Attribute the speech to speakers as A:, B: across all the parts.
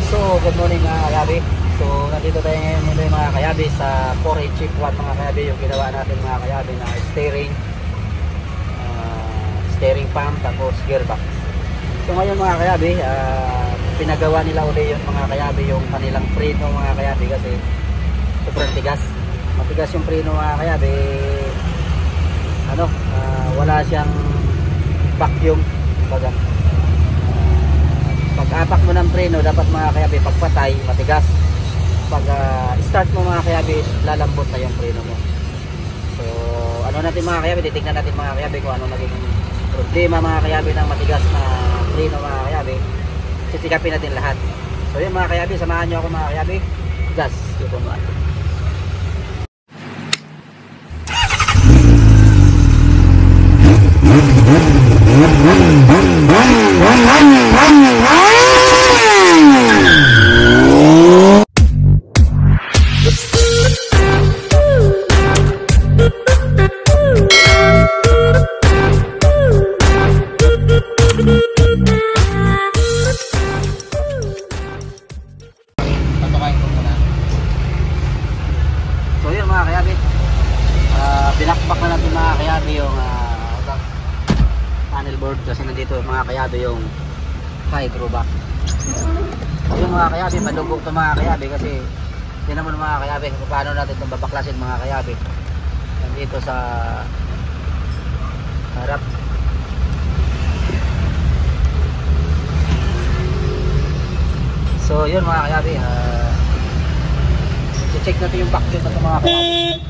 A: So, good morning mga kayabi. So, nandito tayo ngayon muli mga kayabi sa 4H chip watt mga kayabi, yung ginawa natin mga kayabi na steering pump tapos gearbox. So, ngayon mga kayabi, pinagawa nila uli yung mga kayabi yung kanilang preno mga kayabi kasi sobrang tigas. Matigas yung preno mga kayabi. Wala siyang vacuum baga. Pag-apak mo ng preno, dapat mga kayabi, pagpatay, matigas. Pag start mo mga kayabi, lalambot na yung preno mo. So, ano natin mga kayabi, titignan natin mga kayabi kung ano naging problema mga kayabi ng matigas na preno mga kayabi. Sisikapin natin lahat. So yun mga kayabi, samahan nyo ako mga kayabi. Gas, ito mo. Binakbak na natin mga kayabi yung panel board kasi nandito mga kayabi yung hydrovac. Yung mga kayabi, madugog ito mga kayabi kasi tinan mo mga kayabi kung paano natin itong babaklasin mga kayabi. Nandito sa harap. So yun mga kayabi, check natin yung vacuum na ito mga kayabi.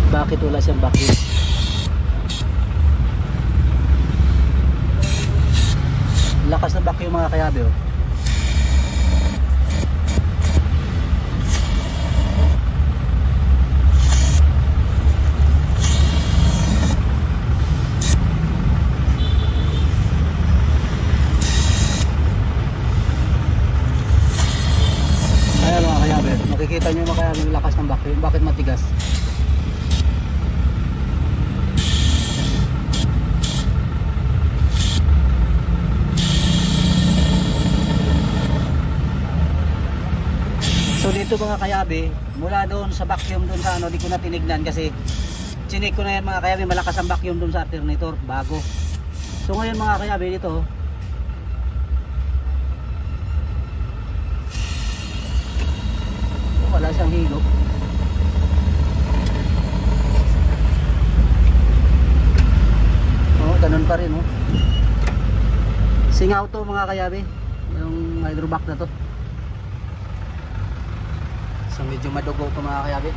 A: Bakit wala siyang vacuum? Lakas ng vacuum mga kayabi oh. Ayan mga kayabi, makikita nyo mga kayabi yung lakas ng vacuum. Bakit matigas? So dito mga kayabi, mula doon sa vacuum doon sa di ko na tinignan kasi chinik ko na yan mga kayabi, malakas ang vacuum doon sa alternator bago. So ngayon mga kayabi dito wala siyang hilo. Ganun pa rin singaw to mga kayabi, yung hydrovac na to. So medyo madugo pa mga kayabi.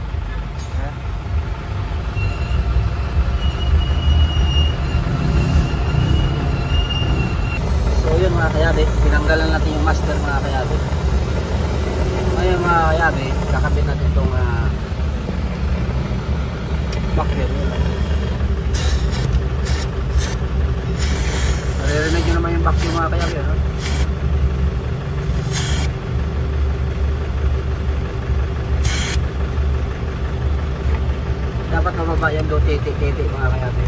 A: So yun mga kayabi, tinanggalan natin yung master mga kayabi. Ngayon mga kayabi, kakabit natin itong vacuum. Naririnig nyo naman yung vacuum mga kayabi dapat mababa yan do titik-titik mga kayabi.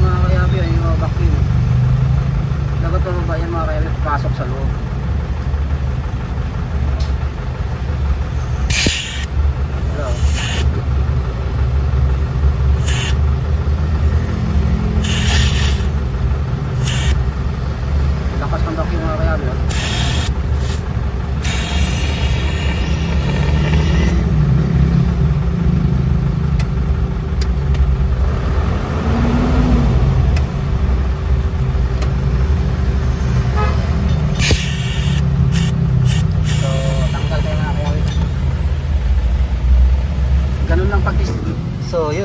A: Mga kayabi yung mga vacuum dapat mababa yan mga kayabi, pasok sa loob.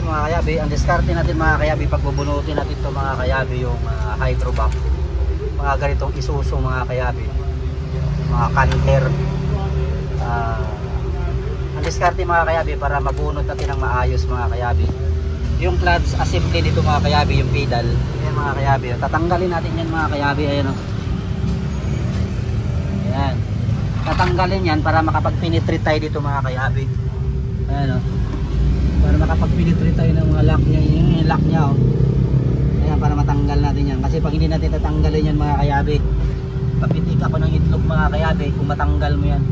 A: yun mga kayabi, ang diskarte natin mga kayabi, pagbubunutin natin to mga kayabi, yung hydrovac, mga ganitong Isuzu mga kayabi, mga canter. Ang diskarte mga kayabi para mabunot natin ng maayos mga kayabi, yung clutch assembly dito mga kayabi, yung pedal, ayan mga kayabi, tatanggalin natin yan mga kayabi. Ayan o, ayan, tatanggalin yan para makapag-penetrate tayo dito mga kayabi. Ayan o, para makapag-penetrate tayo ng mga lock niya, yung lock niya o. Ayan, para matanggal natin yan, kasi pag hindi natin tatanggalin yan mga kayabi, papitik ako ng itlog mga kayabi kung matanggal mo yan.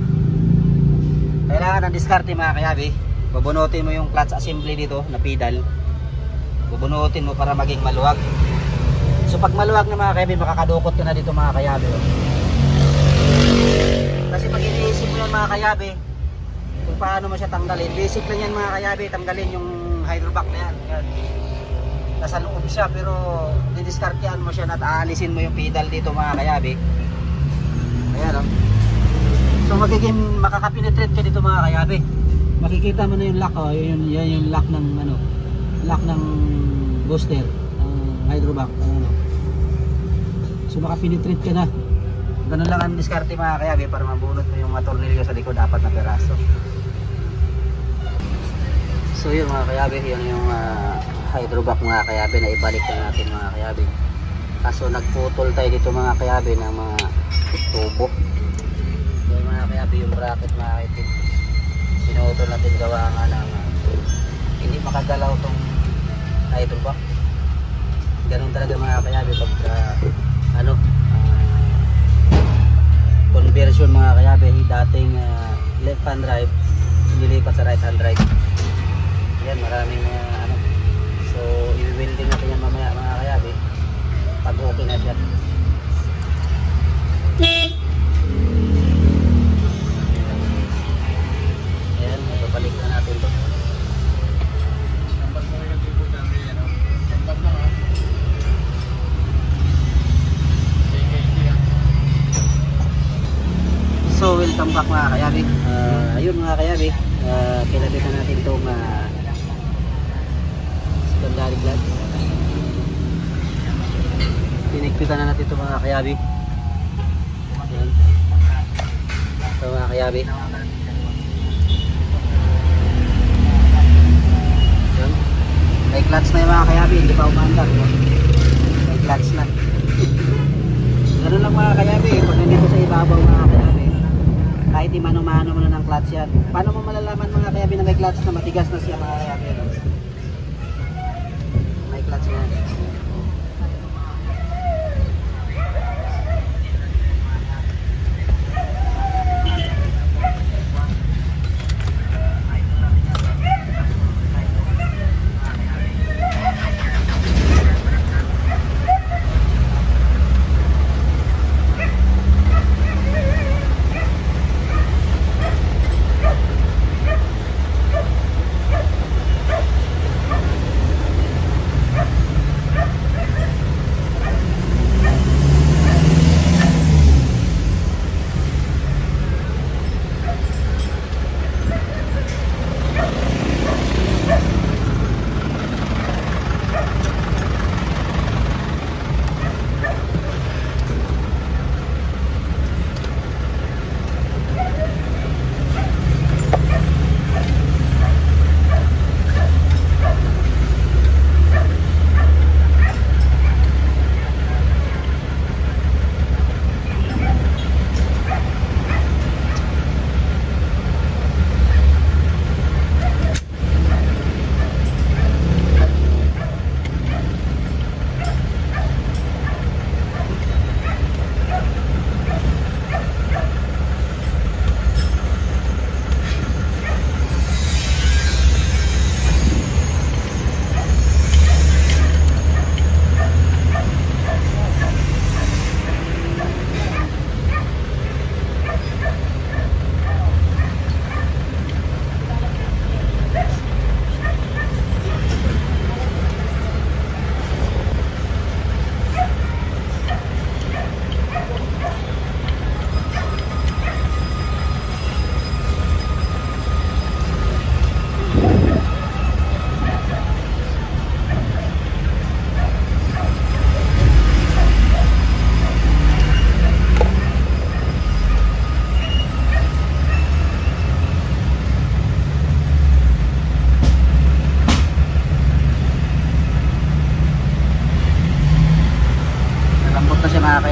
A: Kailangan ng diskarte mga kayabi, bubunutin mo yung clutch assembly dito na pedal, bubunutin mo para maging maluwag. So pag maluwag na mga kayabi, makakadukot ka na dito mga kayabi o. Kasi pag iniisip mo yan mga kayabi kung paano mo siya tanggalin, basic lang yan mga kayabi, tanggalin yung hydrovac na yan. Yan, nasa loob siya, pero didiskartean mo siya at aalisin mo yung pedal dito mga kayabi. Ayan o. So magiging makakapenetrate ka dito mga kayabi. Makikita mo na yung lock o, yan yung lock ng ano, lock ng booster, hydrovac. So makapenetrate ka na. Ganun lang ang diskarte mga kayabi para mabunot mo yung mga tornilyo sa likod, 4 na peraso. So yun mga kayabi, yun yung hydrovac mga kayabi na ibalik na natin mga kayabi. Kaso nagputol tayo dito mga kayabi ng mga tubo. So mga kayabi, yung bracket mga kayabi, sinutol natin gawa nga ng hindi makagalaw tong hydrovac. Ganun talaga mga kayabi pag conversion mga kayabi, dating left hand drive nilipat sa right hand drive. Yan, maraming so i-welding natin yan mamaya mga kayabi pag okay na siya. Ayan, mababalik na natin to. So welcome back mga kayabi. Ayun mga kayabi, kinabitan natin itong secondary clutch. Pinigpitan na natin ito mga kayabi. Ayan. Ito mga kayabi. Ayan. May clutch na yung mga kayabi, hindi pa umandar. May clutch na. Ganun lang mga kayabi, pag nandito sa ibabaw mga kayabi, kahit imano-mano mo na ng clutch yan. Paano mo malalaman mga kayabi na may clutch na matigas na siya mga kayabi? May clutch na yan.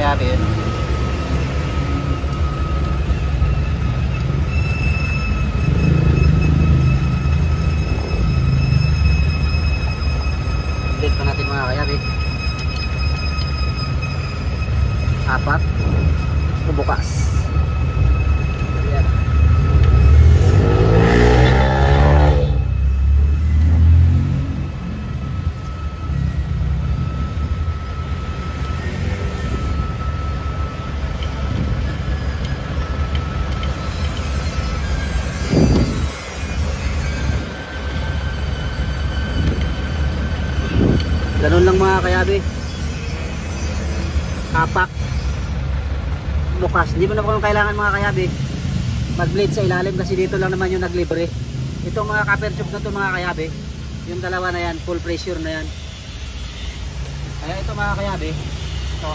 A: kayabi yun. Update pa natin mga kayabi. 4 bukas. Ayan. Ganun lang mga kayabi. Apak bukas. Hindi mo na po kailangan mga kayabi mag blade sa ilalim kasi dito lang naman yung naglibre. Itong mga copper tube na to mga kayabi, yung dalawa na yan full pressure na yan. Kaya ito mga kayabi, ito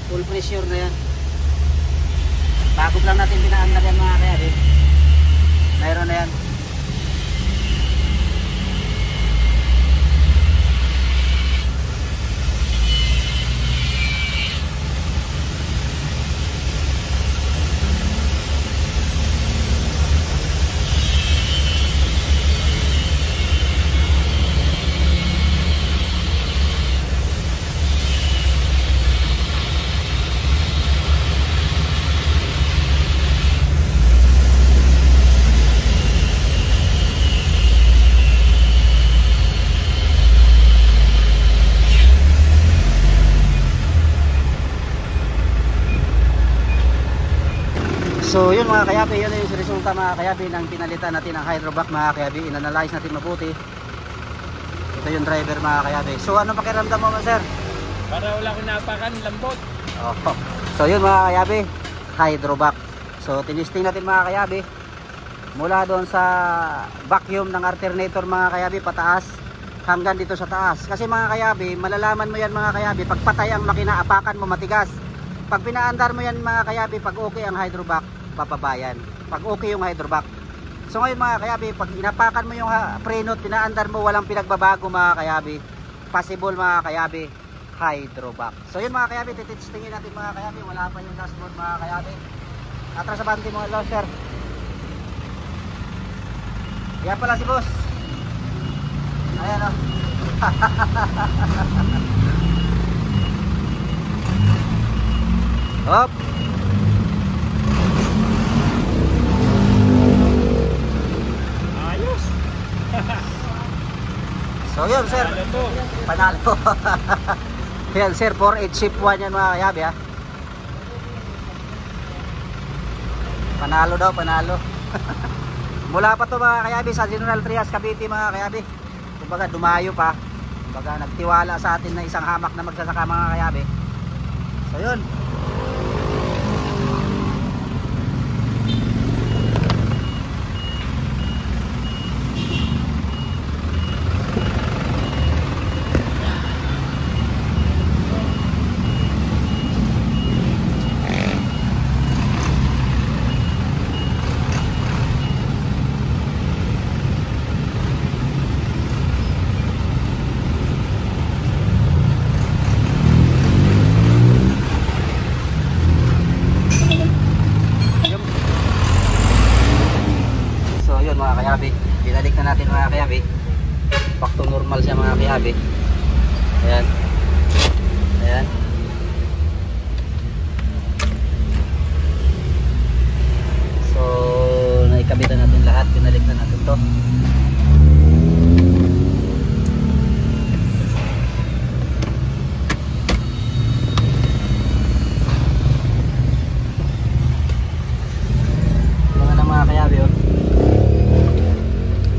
A: full pressure na yan. Bago lang natin pinaandar yan mga kayabi, mayroon na yan. So yun mga kayabi, yun yung resulta mga kayabi ng pinalitan natin ng hydrovac mga kayabi. Inanalyze natin mabuti. Ito yung driver mga kayabi. So ano pakiramdam mo sir?
B: Para wala akong napakan, lambot.
A: Oh. So yun mga kayabi, hydrovac. So tinisting natin mga kayabi mula doon sa vacuum ng alternator mga kayabi pataas hanggang dito sa taas. Kasi mga kayabi, malalaman mo yan mga kayabi pag patay ang makina, apakan mo matigas. Pag pinaandar mo yan mga kayabi, pag okay ang hydrovac, papabayan. Pag okay yung hydrovac. So ngayon mga kayabi, pag inapakan mo yung preno at pinaandar mo, walang pinagbabago mga kayabi. Possible mga kayabi, hydrovac. So yun mga kayabi, titestingin natin mga kayabi. Wala pa yung dashboard mga kayabi. Atras sa bante mo lang sir. Yan pala si boss. Ayan o. Hop.
B: Ayos.
A: So yun sir, panalo. Yan sir, 4-8 shift 1 yan mga kayabi ha. Panalo daw, panalo. Mula pa to mga kayabi sa General Trias, Cavite mga kayabi. Kumbaga dumayo pa. Kumbaga nagtiwala sa atin na isang hamak na magsasaka mga kayabi. So yun. Mga kayabi, binalik na natin mga kayabi, back to normal siya mga kayabi. Ayan, ayan. So naikabitan natin lahat, binalik na natin to. Mga kayabi oh,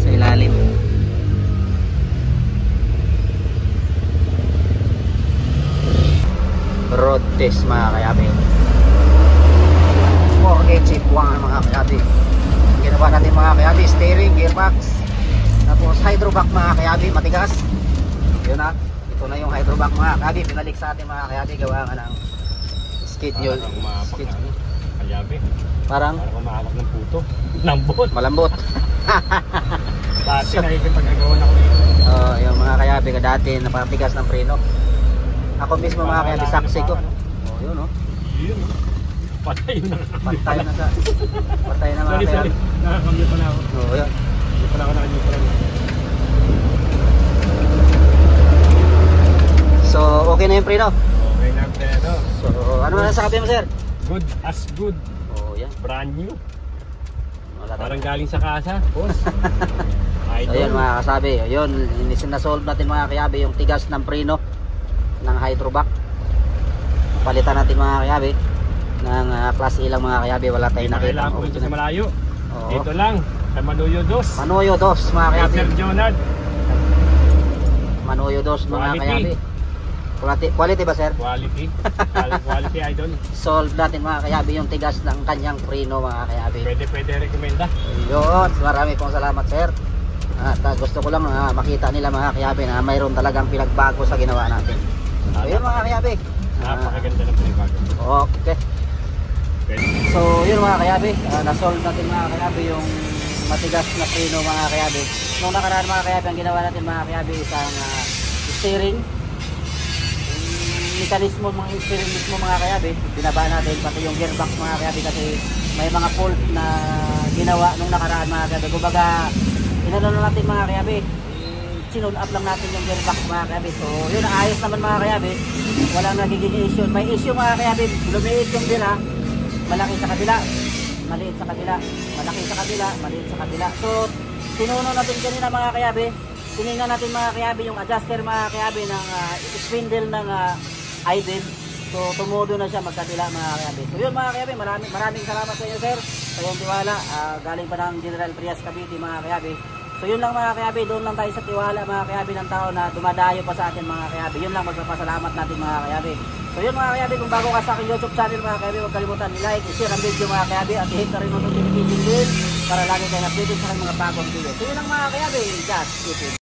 A: ilalim. Road test mga kayabi. 4-8 shift 1 mga kayabi. Ginawa natin mga kayabi, steering, gearbox, tapos hydrovac mga kayabi, matigas. Yun na, ito na yung hydrovac mga kayabi. Pinalik sa atin mga kayabi, gawa nga ng schedule.
B: Kayabi.
A: Parang
B: kumahawak ng puto. Lambot.
A: Malambot.
B: Dati nakikipag-agawan ako dito.
A: Yung mga kayabi ka dati napakatigas ng preno. Ako mismo mga kayabi, saksi ko. yun oh.
B: Yun, no? Patay na.
A: Patay na sa... Patay na mga
B: Sorry,
A: kayabi.
B: nakakambyo pala ako.
A: Oo, yan.
B: Hindi pala ako nakanyutra.
A: So, okay na yung preno.
B: Okay na, pero.
A: So, ano na sabi mo, sir?
B: Good as good.
A: Oo, yan.
B: Brand new.
A: Wala
B: Parang galing sa kasa, boss.
A: So, yun mga kasabi. Yun, na-solve natin mga kayabi yung tigas ng preno ng hydrovac. Palitan natin mga kayabi ng class A lang mga kayabi. Wala tayong
B: Hindi na
A: nakita.
B: kailangan pumunta sa malayo.
A: Oo.
B: Dito lang, sa Manuyo Dos.
A: Manoyo dos mga
B: Kay
A: kayabi.
B: Sir Jonard.
A: Manoyo dos mga
B: Quality.
A: kayabi. Quality ba, sir?
B: Quality. Quality idol.
A: Solve natin mga kayabi yung tigas ng kanyang preno mga kayabi.
B: Pwede rekomenda.
A: Yun, marami pong salamat, sir. At gusto ko lang makita nila mga kayabi na mayroon talagang pinagbago sa ginawa natin. So yun mga kayabi.
B: Napakaganda ng panibago.
A: Okay.
B: Pwede.
A: So yun mga kayabi, na-solve natin mga kayabi yung matigas na preno mga kayabi. Nung nakaraan mga kayabi, ang ginawa natin mga kayabi isang steering. Yung mekanismo, mga steering mismo mga kayabi, binaba natin pati yung gearbox mga kayabi kasi may mga fault na ginawa nung nakaraan mga kayabi. Kumbaga, inano na natin mga kayabi, sinul up lang natin yung gearbox mga kayabi. So yun, ayos naman mga kayabi, walang nagiging issue. May issue mga kayabi, lumiit yung dila, malaki sa kabila, maliit sa kabila, malaki sa kabila, maliit sa kabila. So tinuno natin kanina mga kayabi, tinignan natin mga kayabi yung adjuster mga kayabi ng spindle ng idle. So tumudo na siya magkabila mga kayabi. So yun mga kayabi, maraming salamat sa inyo sir sa iyong tiwala. Galing pa ng General Trias Cavite mga kayabi. So yun lang mga kayabi, doon lang tayo sa tiwala mga kayabi ng tao na dumadayo pa sa atin mga kayabi. Yun lang, magpapasalamat natin mga kayabi. So yun mga kayabi, kung bago ka sa aking YouTube channel mga kayabi, huwag kalimutan i-like, i-share ang video mga kayabi at i-hit na rin ang notification bell para lagi kayo na-updated sa aking mga bagong video. So yun lang mga kayabi, just keep it.